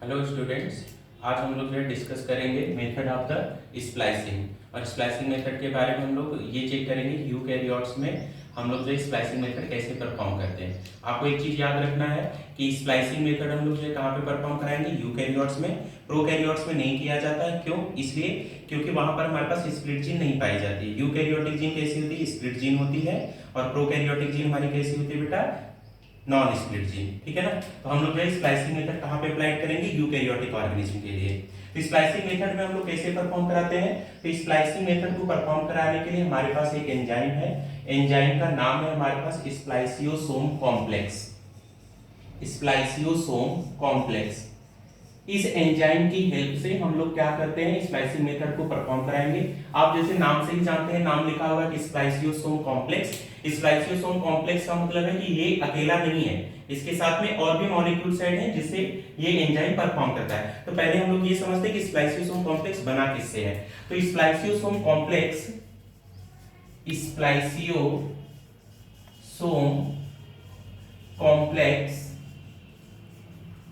Hello students, आज हम लोग जो है डिस्कस करेंगे मेथड ऑफ द स्प्लाइसिंग। और स्प्लाइसिंग मेथड के बारे में हम लोग ये चेक करेंगे कि यूकैरियोट्स में हम लोग जो है स्प्लाइसिंग मेथड कैसे परफॉर्म करते हैं। आपको एक चीज याद रखना है कि स्प्लाइसिंग मेथड हम लोग जो है कहाँ पे परफॉर्म कराएंगे, यूकैरियोट्स में। प्रोकैरियोट्स में नहीं किया जाता है। क्यों? इसलिए क्योंकि वहां पर हमारे पास स्प्लिट जीन नहीं पाई जाती। यूकैरियोटिक जीन कैसी होती है? स्प्लिट जीन होती है। और प्रोकैरियोटिक जीन हमारी कैसी होती है बेटा? Non split gene. ठीक है ना। तो हम लोग जो है स्प्लाइसिंग मेथड कहाँ पे अप्लाई करेंगे? यूकैरियोटिक ऑर्गेनिज्म के लिए। तो स्प्लाइसिंग मेथड में हम लोग कैसे परफॉर्म कराते हैं? तो स्प्लाइसिंग मेथड को परफॉर्म कराने के लिए हमारे पास एक एंजाइम है। एंजाइम का नाम है हमारे पास स्प्लाइसियोसोम कॉम्प्लेक्स। Spliceosome complex. इस एंजाइम की हेल्प से हम लोग क्या करते हैं? स्प्लाइसिंग मेथड को परफॉर्म कराएंगे। आप जैसे नाम से ही जानते हैं, नाम लिखा हुआ है कि स्प्लाइसियोसोम कॉम्प्लेक्स। स्प्लाइसियोसोम कॉम्प्लेक्स का मतलब है कि ये अकेला नहीं है, इसके साथ में और भी मॉलिक्यूल्स ऐड हैं जिससे ये एंजाइम परफॉर्म करता है। तो पहले हम लोग ये समझते हैं कि स्प्लाइसियोसोम कॉम्प्लेक्स बना किससे है। तो spliceosome complex, spliceosome complex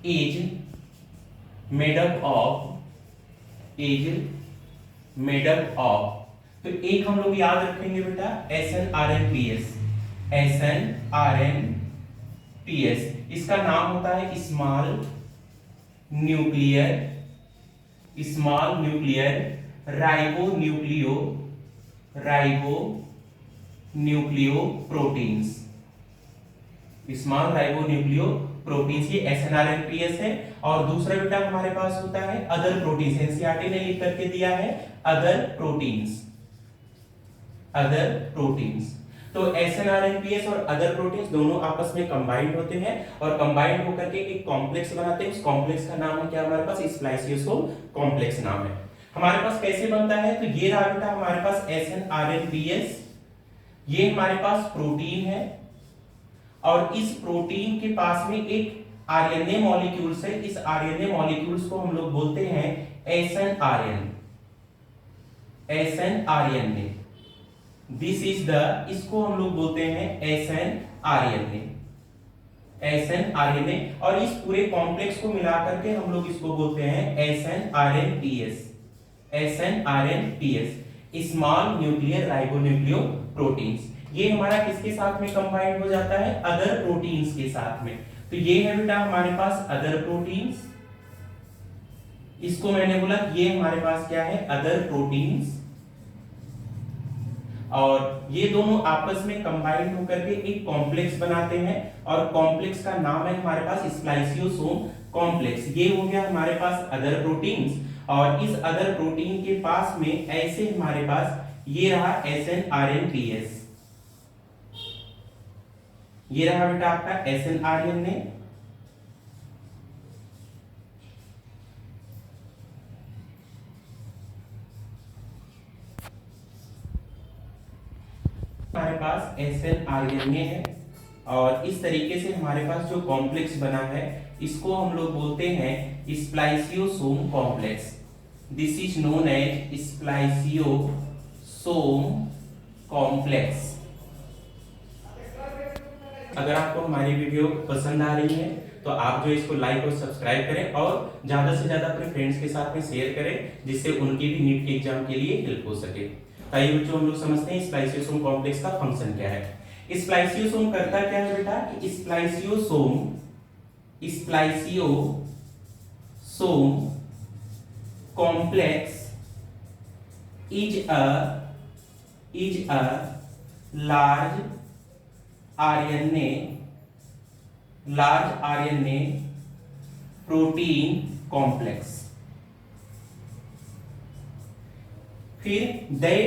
is made up of तो एक हम लोग याद रखेंगे बेटा SNRNPS। SNRNPS इसका नाम होता है small nuclear ribo proteins. Small ribonucleo proteins, ये SNRNPS है। और दूसरा बेटा हमारे पास होता है अदर प्रोटीन्स। एनसीईआरटी ने लिख करके दिया है अदर प्रोटीन्स। तो SNRNPS और अदर प्रोटीन्स दोनों आपस में कंबाइंड होते हैं और कंबाइंड होकर के एक कॉम्प्लेक्स बनाते हैं। उस कॉम्प्लेक्स का नाम है क्या? हमारे पास स्प्लाइसियोसोम कॉम्प्लेक्स नाम है। हमारे पास कैसे बनता है? तो ये रहा बेटा हमारे पास SNRNPS, ये हमारे पास प्रोटीन है और इस प्रोटीन के पास में एक आरएनए मॉलिक्यूल्स है। इस आरएनए मॉलिक्यूल्स को हम लोग बोलते हैं SNRNA। दिस इज द, इसको हम लोग बोलते हैं SNRNA। और इस पूरे कॉम्प्लेक्स को मिलाकर के हम लोग इसको बोलते हैं SNRNPS, स्मॉल न्यूक्लियर राइबोन्यूक्लियो प्रोटीन्स। ये हमारा किसके साथ में कंबाइंड हो जाता है? अदर प्रोटीन्स के साथ में। तो ये है बेटा हमारे पास अदर प्रोटीन्स। इसको मैंने बोला ये हमारे पास क्या है? Other proteins. और ये दोनों आपस में कंबाइंड होकर के एक कॉम्प्लेक्स बनाते हैं और कॉम्प्लेक्स का नाम है हमारे पास स्प्लाइसियोसोम कॉम्प्लेक्स। ये हो गया हमारे पास अदर प्रोटीन्स। और इस अदर प्रोटीन के पास में ऐसे हमारे पास ये रहा SNRNPS। ये रहा बेटा आपका SNRNA। हमारे पास SNRNA है और इस तरीके से हमारे पास जो कॉम्प्लेक्स बना है इसको हम लोग बोलते हैं spliceosome complex. This is known as spliceosome complex. अगर आपको हमारी वीडियो पसंद आ रही है तो आप जो इसको लाइक और सब्सक्राइब करें और ज्यादा से ज्यादा अपने फ्रेंड्स के साथ में शेयर करें जिससे उनकी भी नीट के एग्जाम के लिए हेल्प हो सके। आइए बच्चों हम लोग समझते हैं स्प्लाइसियोसोम कॉम्प्लेक्स का फंक्शन क्या है। स्प्लाइसियोसोम करता क्या है बेटा? कि spliceosome complex is a large RNA protein complex. फिर that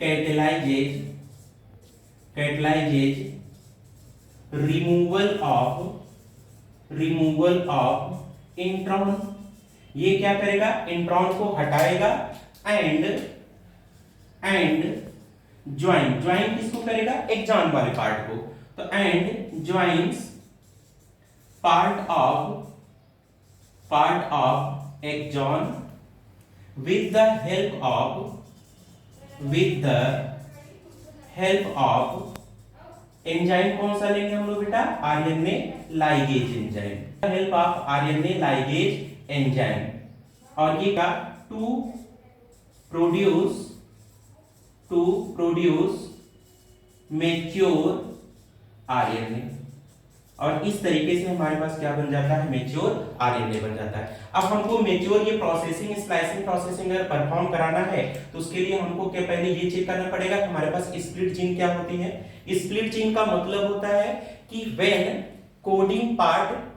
catalyzes removal of intron. ये क्या करेगा? इंट्रॉन को हटाएगा एंड ज्वाइन किसको करेगा? एक्सॉन वाले पार्ट को। तो and joins part of exon with the help of enzyme कौन सा लेंगे हम लोग बेटा? RNA ligase enzyme, help of RNA ligase enzyme. और ये का टू प्रोड्यूस मैच्योर आरएनए। और इस तरीके से हमारे पास क्या बन जाता है? मैच्योर आरएनए बन जाता है। अब हमको मैच्योर ये प्रोसेसिंग, स्प्लाइसिंग प्रोसेसिंग अगर परफॉर्म कराना है तो उसके लिए हमको क्या पहले ये चेक करना पड़ेगा कि हमारे पास स्प्लिट जीन क्या होती है। स्प्लिट जीन का मतलब होता है कि when coding part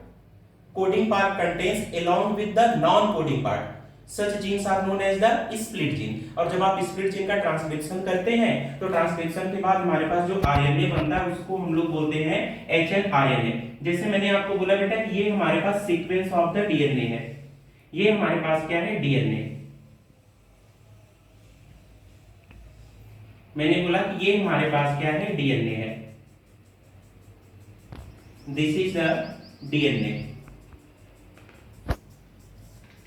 contains along with the non coding part, such genes are known as the split gene। और जब आप स्प्लिट जीन का ट्रांसक्रिप्शन करते हैं तो ट्रांसक्रिप्शन के बाद हमारे पास जो आरएनए बनता है उसको हम लोग बोलते हैं एचएनआरएनए। जैसे मैंने आपको बोला बेटा कि ये हमारे पास सीक्वेंस ऑफ द डीएनए है, ये हमारे पास क्या है? डीएनए। मैंने बोला कि ये हमारे पास क्या है? डीएनए है। दिस इज द डीएनए,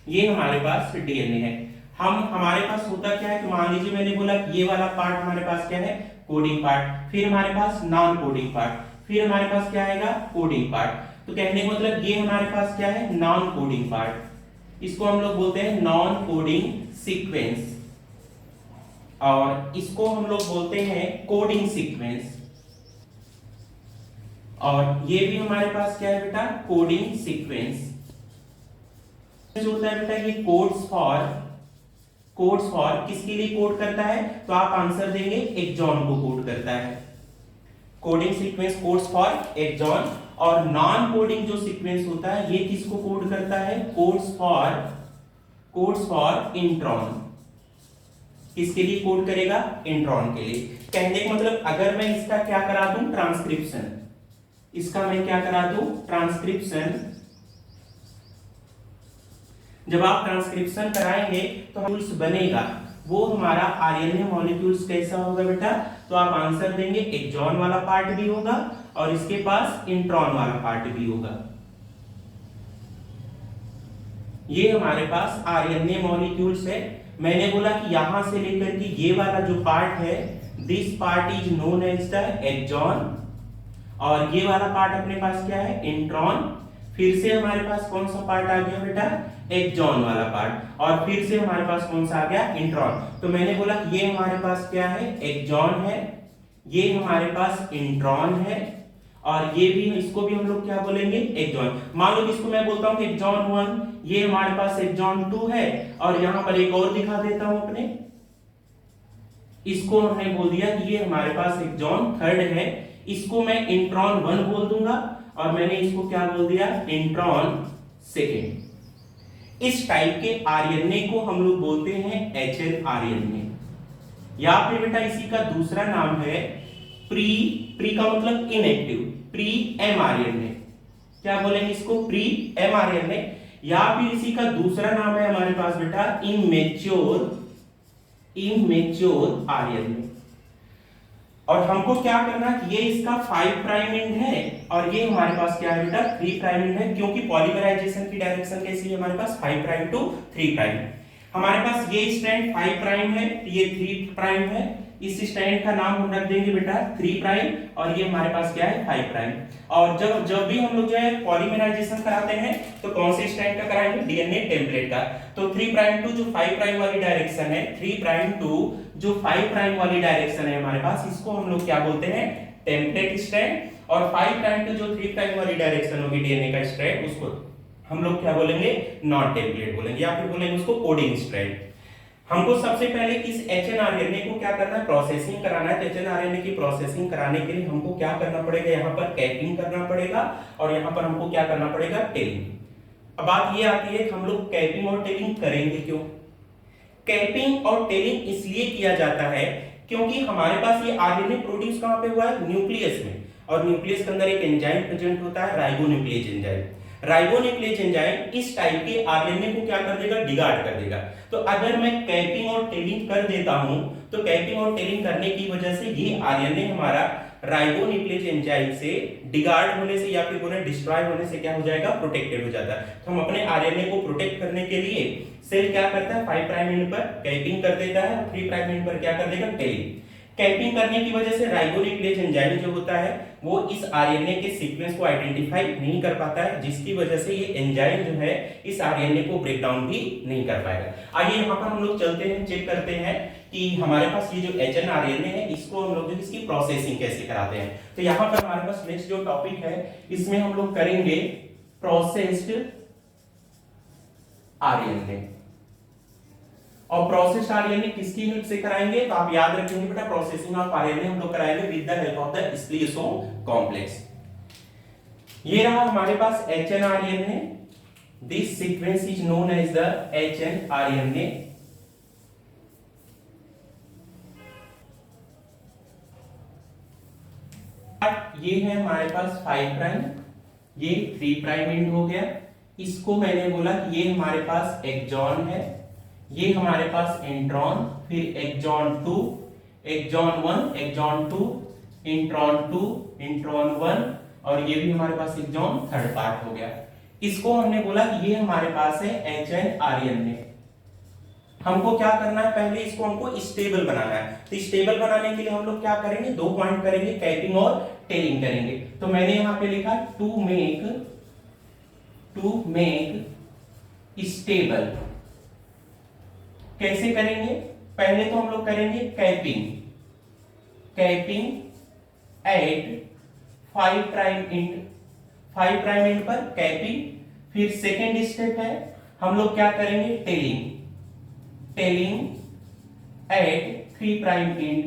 ये हमारे पास डीएनए है। हमारे पास होता क्या है कि मान लीजिए मैंने बोला कि ये वाला पार्ट हमारे पास क्या है? Coding part. फिर हमारे पास नॉन कोडिंग पार्ट, फिर हमारे पास क्या आएगा? Coding part. तो कहने का मतलब ये हमारे पास क्या है? Non coding part. इसको हम लोग बोलते हैं नॉन कोडिंग सीक्वेंस, और इसको हम लोग बोलते हैं कोडिंग सीक्वेंस। और ये भी हमारे पास क्या है बेटा? Coding sequence. जो होता है बेटा ये कोड्स फॉर किसके लिए कोड करता है? तो आप आंसर देंगे एक्सॉन को कोड करता है। Coding sequence codes for exon. और नॉन कोडिंग जो सीक्वेंस होता है ये किसको कोड करता है? Codes for intron. किसके लिए कोड करेगा? इंट्रॉन के लिए। कहने का मतलब अगर मैं इसका क्या करा दूं? ट्रांसक्रिप्शन। इसका मैं क्या करा दूं? ट्रांसक्रिप्शन। जब आप ट्रांसक्रिप्शन कराएंगे तो मॉलिक्यूल्स बनेगा, वो हमारा आरएनए मॉलिक्यूल्स कैसा होगा बेटा? तो आप आंसर देंगे एक्सॉन वाला पार्ट भी होगा और इसके पास इंट्रॉन वाला पार्ट भी होगा। ये हमारे पास आरएनए मॉलिक्यूल्स है। मैंने बोला कि यहां से लेकर के ये वाला जो पार्ट है, this part is known as the exon, और ये वाला पार्ट अपने पास क्या है? इंट्रॉन। फिर से हमारे पास कौन सा पार्ट आ गया बेटा? एक्सॉन वाला पार्ट। और फिर से हमारे पास कौन सा आ गया? इंट्रॉन। तो मैंने बोला ये हमारे पास क्या है? एक्सॉन है, ये हमारे पास इंट्रॉन है, और ये भी, इसको भी हम लोग क्या बोलेंगे? एक्सॉन। मान लो इसको मैं बोलता हूं एक्सॉन 1, ये हमारे पास एक्सॉन 2 है, और यहां पर एक और दिखा देता हूं अपने, इसको हमने बोल दिया कि ये हमारे पास एक्सॉन 3 है, इसको मैं इंट्रॉन 1 बोल दूंगा, और मैंने इसको क्या बोल दिया? इंट्रॉन 2। इस टाइप के आरएनए को हम लोग बोलते हैं एचएनआरएनए, या फिर बेटा इसी का दूसरा नाम है प्री का मतलब इनएक्टिव, प्री एमआरएनए। क्या बोलेंगे इसको? Pre mRNA. या फिर इसी का दूसरा नाम है हमारे पास बेटा इमेच्योर आरएनए। और हमको क्या करना है? ये इसका 5 प्राइम एंड है, और ये हमारे पास क्या है बेटा? 3 प्राइम एंड है, क्योंकि पॉलीमराइजेशन की डायरेक्शन कैसी है हमारे पास? 5 प्राइम टू 3 प्राइम। हमारे पास ये स्ट्रैंड 5 प्राइम है, ये 3 प्राइम है, इस स्ट्रैंड का नाम हम रख देंगे बेटा 3 प्राइम, और ये हमारे पास क्या है? 5 प्राइम। और जब भी हम लोग जो है पॉलीमराइजेशन कराते हैं तो कौन से स्ट्रैंड का कराएंगे? डीएनए टेम्पलेट का। तो 3 प्राइम टू जो 5 प्राइम वाली डायरेक्शन है, 3 प्राइम टू जो 5 प्राइम वाली डायरेक्शन है हमारे पास, इसको हम लोग क्या बोलते हैं? Template strand. और 5 प्राइम टू जो 3 प्राइम वाली डायरेक्शन होगी डीएनए का स्ट्रैंड, उसको हम लोग क्या बोलेंगे? नॉन टेम्पलेट बोलेंगे, या फिर बोलेंगे उसको कोडिंग स्ट्रैंड। हमको सबसे पहले इस एचएनआरएनए को क्या करना है? प्रोसेसिंग कराना है। तो एचएनआरएनए की प्रोसेसिंग कराने के लिए हमको क्या करना पड़ेगा? यहाँ पर कैपिंग करना पड़ेगा, और यहाँ पर हमको क्या करना पड़ेगा? टेलिंग। अब बात ये आती है कि हम लोग कैपिंग और टेलिंग करेंगे क्यों? कैपिंग और टेलिंग इसलिए किया जाता है क्योंकि हमारे पास ये आरएनए प्रोड्यूस कहां पे हुआ है? न्यूक्लियस में, और न्यूक्लियस के अंदर एक एंजाइम प्रेजेंट होता है, राइबोन्यूक्लियेज एंजाइम। राइबोन्यूक्लियेज एंजाइम इस टाइप के आरएनए को क्या कर देगा? डिगार्ड कर देगा। तो अगर मैं कैपिंग और टेलिंग कर देता हूं, तो कैपिंग और टेलिंग करने की वजह से ये आरएनए हमारा राइबोन्यूक्लियेज एंजाइम से डिगार्ड होने से, या फिर उन्हें डिस्ट्रॉय होने से क्या हो जाएगा? प्रोटेक्टेड हो जाता है। तो हम अपने आरएनए को प्रोटेक्ट करने के लिए सेल क्या करता है? 5 प्राइम एंड पर कैपिंग कर देता है, 3 प्राइम एंड पर क्या कर देगा? टेलिंग। कैपिंग करने की वजह से राइबोन्यूक्लियेज एंजाइम जो होता है वो इस आरएनए के सीक्वेंस को आइडेंटिफाई नहीं कर पाता है, जिसकी वजह से ये एंजाइम जो है इस आरएनए को ब्रेक डाउन भी नहीं कर पाएगा। आइए यहाँ पर हम लोग चलते हैं, चेक करते हैं कि हमारे पास ये जो एचएनआरएनए है इसको हम लोग जो इसकी प्रोसेसिंग कैसे कराते हैं। तो यहाँ पर हमारे पास नेक्स्ट जो टॉपिक है इसमें हम लोग करेंगे प्रोसेस्ड आरएनए। और प्रोसेस्ड आरएनए किसकी हेल्प से कराएंगे, तो आप याद रखेंगे बेटा प्रोसेसिंग ऑफ आरएनए हम लोग कराएंगे with the help of the spliceosome complex. ये रहा हमारे पास HNRNA, this sequence is known as the HNRNA. ये है हमारे पास 5 प्राइम, ये 3 प्राइम एंड हो गया। इसको मैंने बोला कि ये हमारे पास एक्सॉन है, ये हमारे पास इंट्रॉन, फिर exon 2, exon 1, exon 2, intron 2, intron 1, और ये भी हमारे पास एक्सॉन थर्ड पार्ट हो गया। इसको हमने बोला कि ये हमारे पास है एचएनआरएनए। हमको क्या करना है, पहले इसको हमको स्टेबल बनाना है। तो स्टेबल बनाने के लिए हम लोग क्या करेंगे, 2 पॉइंट करेंगे, कैपिंग और टेलिंग करेंगे। तो मैंने यहां पे लिखा टू मेक स्टेबल। कैसे करेंगे, पहले तो हम लोग करेंगे कैपिंग एट 5 प्राइम एंड पर कैपिंग। फिर सेकेंड स्टेप है हम लोग क्या करेंगे, टेलिंग एट 3 प्राइम एंड।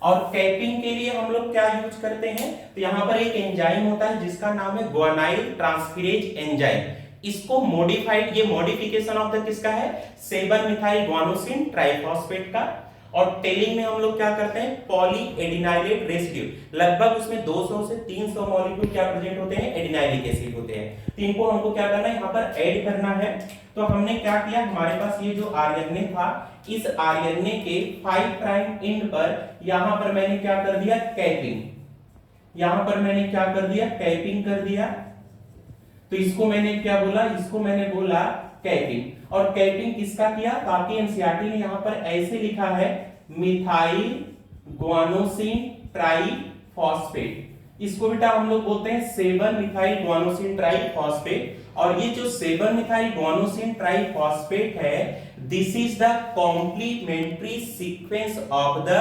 और कैपिंग के लिए हम लोग क्या यूज करते हैं, तो यहां पर एक एंजाइम होता है जिसका नाम है ग्वानाइल ट्रांसफेरेज एंजाइम। इसको मॉडिफाइड, ये मॉडिफिकेशन ऑफ द किसका है, 7 मिथाइल ग्वानोसिन ट्राइफॉस्फेट का। और टेलिंग में हम लोग क्या करते हैं, पॉली एडिनाइलेट रेसिड्यू, लगभग उसमें 200 से 300 मॉलिक्यूल क्या प्रेजेंट होते हैं, एडिनाइलिक एसिड होते हैं। तो इनको हमको क्या करना है, यहाँ पर ऐड करना है। तो हमने क्या किया, हमारे पास ये जो आरएनए था, इस आरएनए के 5 प्राइम एंड पर यहां पर मैंने क्या कर दिया, कैपिंग। यहां पर मैंने क्या कर दिया, कैपिंग कर दिया। तो इसको मैंने क्या बोला, इसको मैंने बोला कैपिंग। और कैपिंग किसका किया, ताकि एनसीईआरटी ने यहां पर ऐसे लिखा है मिथाइल ग्वानोसिन ट्राइफॉस्फेट। इसको बेटा हम लोग बोलते हैं 7 मिथाइल ग्वानोसिन ट्राइफॉस्फेट। और ये जो 7 मिथाइल ग्वानोसिन ट्राइफॉस्फेट है, this is the complementary sequence of the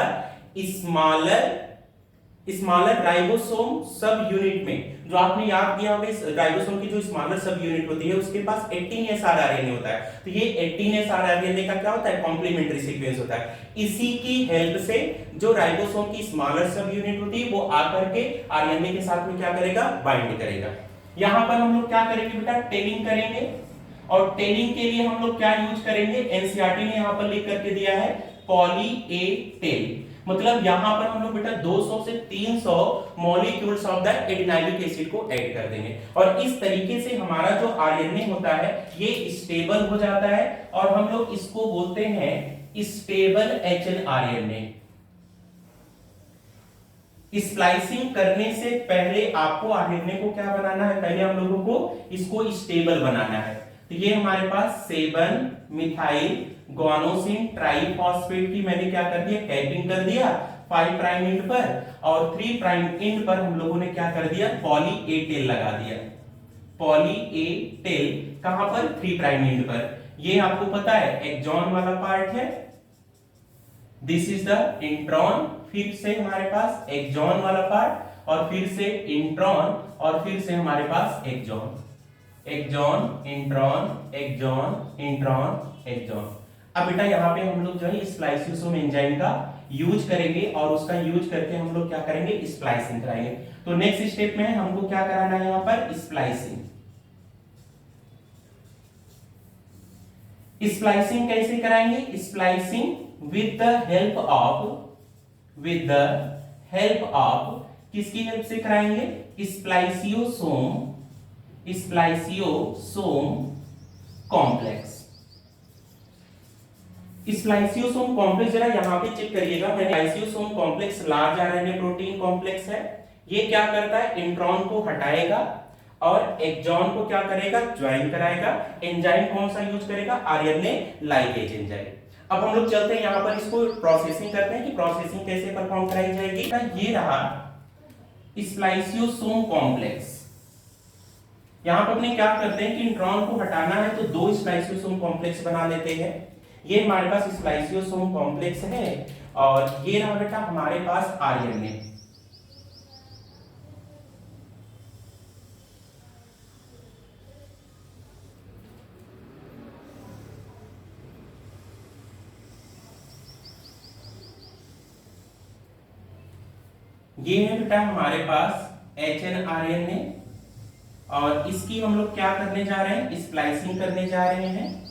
smaller ribosome sub unit में। जो आपने याद किया होगा, इस राइबोसोम की जो स्मॉलर सब यूनिट होती है उसके पास 18S आरएनए होता है। तो ये 18S आरएनए का क्या होता है, कॉम्प्लीमेंट्री सीक्वेंस होता है। इसी की हेल्प से जो राइबोसोम की स्मॉलर सब यूनिट होती है वो आकर के आरएनए के साथ में क्या करेगा, बाइंड करेगा। यहां पर हम लोग क्या करेंगे बेटा, टेलिंग करेंगे। और टेलिंग के लिए हम लोग क्या यूज करेंगे, एनसीईआरटी ने यहां पर लिख करके दिया है पॉली ए टेल। मतलब यहां पर हम लोग बेटा 200 से 300 molecules of the adenylic acid को ऐड कर देंगे। और इस तरीके से हमारा जो आरएनए होता है ये स्टेबल हो जाता है, और हम लोग इसको बोलते हैं स्टेबल एचएनआरएनए। स्प्लाइसिंग करने से पहले आपको आरएनए को क्या बनाना है, पहले हम लोगों को इसको स्टेबल बनाना है। तो ये हमारे पास 7 मिथाइल ग्वानोसिन ट्राइफॉस्फेट की मैंने क्या कर दिया, कैपिंग कर दिया 5 प्राइम एंड पर। और 3 प्राइम एंड पर हम लोगों ने क्या कर दिया, पॉली ए टेल लगा दिया। पॉली ए टेल कहां पर, 3 प्राइम एंड पर। ये आपको पता है एक्सॉन वाला पार्ट है, दिस इज द इंट्रॉन। फिर से हमारे पास एक्सॉन वाला पार्ट, और फिर से इंट्रॉन, और फिर से हमारे पास exon, intron, exon, intron, exon. अब बेटा यहाँ पे हम लोग जो है स्प्लाइसियोसोम एंजाइम का यूज करेंगे, और उसका यूज करके हम लोग क्या करेंगे, स्प्लाइसिंग कराएंगे। तो नेक्स्ट स्टेप में हमको क्या कराना है, यहाँ पर स्प्लाइसिंग। स्प्लाइसिंग कैसे कराएंगे, splicing with the help of किसकी हेल्प से कराएंगे, स्प्लाइसियोसोम कॉम्प्लेक्स। स्प्लाइसियोसोम कॉम्प्लेक्स जरा यहां पे चेक करिएगा, spliceosome complex large RNA protein complex है। ये क्या करता है, इंट्रॉन को हटाएगा और एक्सॉन को क्या करेगा, ज्वाइन कराएगा। एंजाइम कौन सा यूज करेगा, आरएनए लाइगेज एंजाइम। अब हम लोग चलते हैं यहाँ पर, इसको प्रोसेसिंग करते हैं कि प्रोसेसिंग कैसे परफॉर्म कराई जाएगी। ये रहा स्प्लाइसियोसोम कॉम्प्लेक्स। यहाँ पर अपने क्या करते हैं कि इंट्रॉन को हटाना है तो दो स्प्लाइसियोसोम कॉम्प्लेक्स बना लेते हैं। ये हमारे पास स्प्लाइसियोसोम कॉम्प्लेक्स है और ये रहा बेटा हमारे पास आरएनए। ये है बेटा हमारे पास एचएनआरएनए और इसकी हम लोग क्या करने जा रहे हैं, स्प्लाइसिंग करने जा रहे हैं।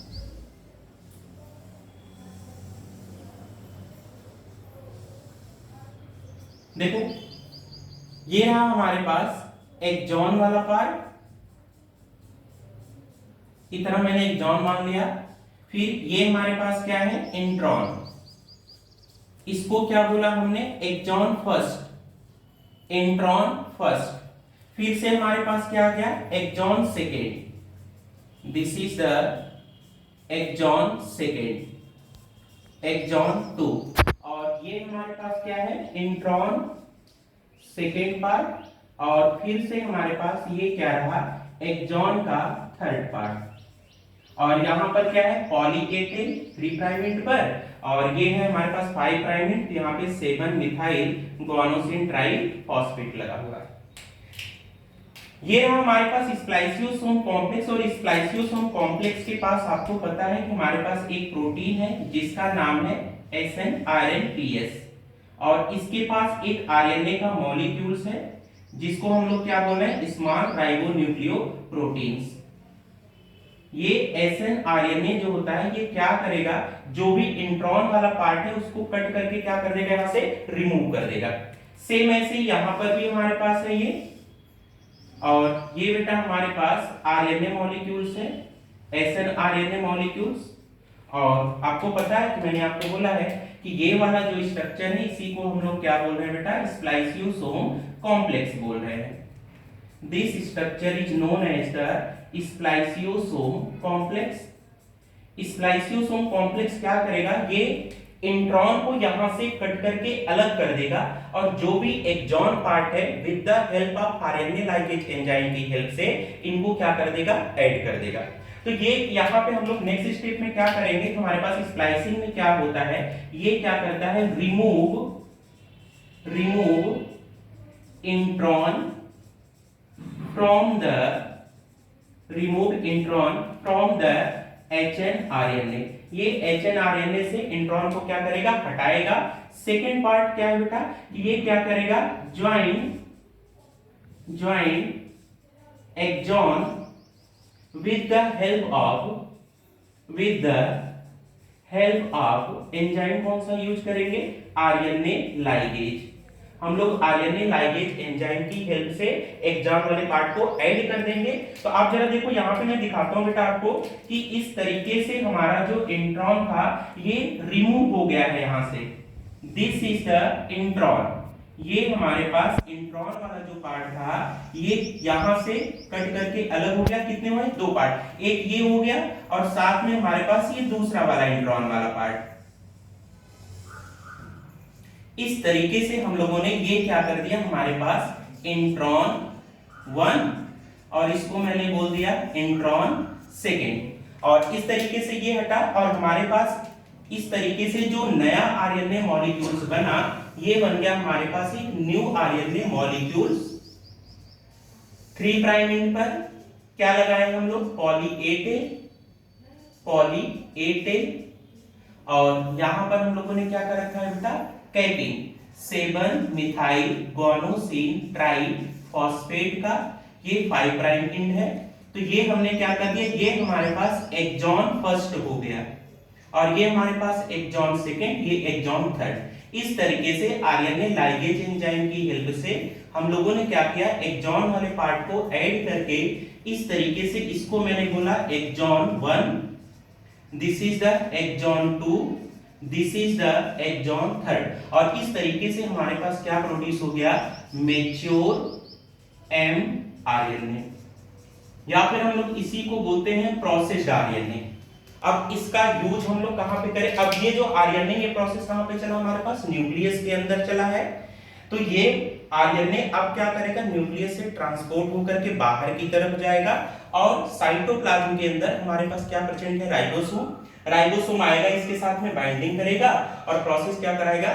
देखो ये रहा हमारे पास एक्सॉन वाला पार्ट, इतना मैंने एक्सॉन मान लिया। फिर ये हमारे पास क्या है, इंट्रॉन। इसको क्या बोला हमने, एक्सॉन फर्स्ट, इंट्रॉन फर्स्ट। फिर से हमारे पास क्या आ गया, exon second. This is the exon second, exon 2। और ये हमारे पास क्या है, इंट्रॉन सेकेंड पार्ट। और फिर से हमारे पास ये क्या रहा, एक्सॉन का थर्ड पार्ट। और यहां पर क्या है, poly A ten 3 prime and पर, और ये है हमारे पास 5 प्राइम एंड, यहाँ पे 7 मिथाइल गुआनोसिन ट्राइफॉस्फेट लगा हुआ है। ये रहा हमारे पास स्प्लाइसियोसोम कॉम्प्लेक्स। और स्प्लाइसियोसोम कॉम्प्लेक्स के पास आपको पता है कि हमारे पास एक प्रोटीन है जिसका नाम है SNRNPS, और इसके पास एक आरएनए का मॉलिक्यूल्स है जिसको हम लोग क्या बोल रहे हैं, स्मॉल राइबोन्यूक्लियोप्रोटीन्स। ये SNRNA जो होता है ये क्या करेगा, जो भी इंट्रॉन वाला पार्ट है उसको कट करके क्या कर देगा, यहां से रिमूव कर देगा। सेम ऐसे यहां पर भी हमारे पास है ये, और ये बेटा हमारे पास आरएनए मॉलिक्यूल्स है, SNRNA मॉलिक्यूल्स। और आपको पता है कि मैंने आपको बोला है कि ये वाला जो स्ट्रक्चर है इसी को हम लोग क्या बोल रहे हैं बेटा, स्प्लाइसियोसोम कॉम्प्लेक्स बोल रहे हैं। This structure is known as the spliceosome complex. Spliceosome complex क्या करेगा, ये इंट्रॉन को यहां से कट करके अलग कर देगा, और जो भी एक्सॉन पार्ट है with the help of RNA ligase enzyme की हेल्प से इनको क्या कर देगा, ऐड कर देगा। तो ये यहाँ पे हम लोग नेक्स्ट स्टेप में क्या करेंगे, तो हमारे पास स्प्लाइसिंग में क्या होता है, ये क्या करता है, remove intron from the HNRNA। ये HNRNA से इंट्रॉन को क्या करेगा, हटाएगा। सेकेंड पार्ट क्या है बेटा, ये क्या करेगा, join exon with the help of enzyme कौन सा यूज करेंगे, आरएनए लाइगेज। हम लोग आरएनए लाइगेज एंजाइम की हेल्प से एक्सॉन वाले पार्ट को ऐड कर देंगे। तो आप जरा देखो यहाँ पे मैं दिखाता हूँ बेटा आपको कि इस तरीके से हमारा जो इंट्रॉन था ये रिमूव हो गया है यहाँ से। This is the intron. ये हमारे पास इंट्रॉन वाला जो पार्ट था ये यहाँ से कट करके अलग हो गया। कितने हुए, 2 पार्ट, एक ये हो गया और साथ में हमारे पास ये दूसरा वाला इंट्रॉन वाला पार्ट। इस तरीके से हम लोगों ने ये क्या कर दिया, हमारे पास इंट्रॉन 1 और इसको मैंने बोल दिया इंट्रॉन सेकेंड। और इस तरीके से ये हटा और हमारे पास इस तरीके से जो नया आरएनए मॉलिक्यूल्स बना ये बन गया हमारे पास एक new RNA molecules. 3 prime and पर क्या लगाए हम लोग, पॉली ए टेन, और यहां पर हम लोगों ने क्या कर रखा है बेटा, कैपिंग 7 मिथाइल गुआनोसिन ट्राइफॉस्फेट का, ये 5 प्राइम एंड है। तो ये हमने क्या कर दिया, ये हमारे पास एक्सॉन फर्स्ट हो गया और ये हमारे पास एक्सॉन सेकेंड, ये एक्सॉन थर्ड। इस तरीके से आरएनए लाइगेज एंजाइम की हेल्प से हम लोगों ने क्या किया, एक्सॉन वाले पार्ट को ऐड करके इस तरीके से, इसको मैंने बोला exon 1, this is the exon 2, this is the exon third. और इस तरीके से हमारे पास क्या प्रोड्यूस हो गया, मैच्योर एमआरएनए, या फिर हम लोग इसी को बोलते हैं प्रोसेस्ड आरएनए। अब इसका यूज हम लोग कहां पे करें? अब ये जो आरएनए ये प्रोसेस कहां पे चला हमारे पास? न्यूक्लियस के अंदर चला है। तो ये आरएनए अब क्या करेगा? न्यूक्लियस से ट्रांसपोर्ट होकर के बाहर की तरफ जाएगा और साइटोप्लाज्म के अंदर हमारे पास क्या प्रेजेंट है? राइबोसोम। राइबोसोम आएगा, इसके साथ में बाइंडिंग करेगा और प्रोसेस क्या कराएगा?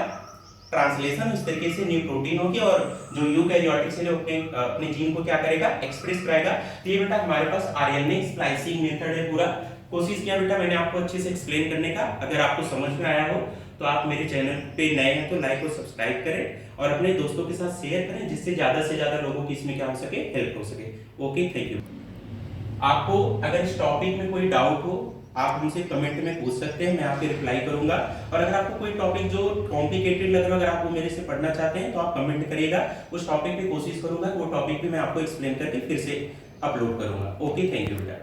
ट्रांसलेशन। इस तरीके से न्यू प्रोटीन होगी और जो यूकैरियोटिक सेल अपने जीन को क्या करेगा? एक्सप्रेस कराएगा। तो ये बेटा हमारे पास आरएनए स्प्लाइसिंग मेथड है पूरा। कोशिश किया बेटा मैंने आपको अच्छे से एक्सप्लेन करने का। अगर आपको समझ में आया हो तो आप मेरे चैनल पे नए हैं तो लाइक और सब्सक्राइब करें और अपने दोस्तों के साथ शेयर करें, जिससे ज्यादा से ज्यादा लोगों की इसमें क्या हो सके? हेल्प हो सके। Okay, thank you. आपको अगर इस टॉपिक में कोई डाउट हो आप हमसे कमेंट में पूछ सकते हैं, मैं आपके रिप्लाई करूंगा। और अगर आपको कोई टॉपिक जो कॉम्प्लिकेटेड लग रहा है, अगर आप वो मेरे से पढ़ना चाहते हैं तो आप कमेंट करिएगा, उस टॉपिक पे कोशिश करूंगा वो टॉपिक भी मैं आपको एक्सप्लेन करके फिर से अपलोड करूंगा। ओके, थैंक यू बेटा।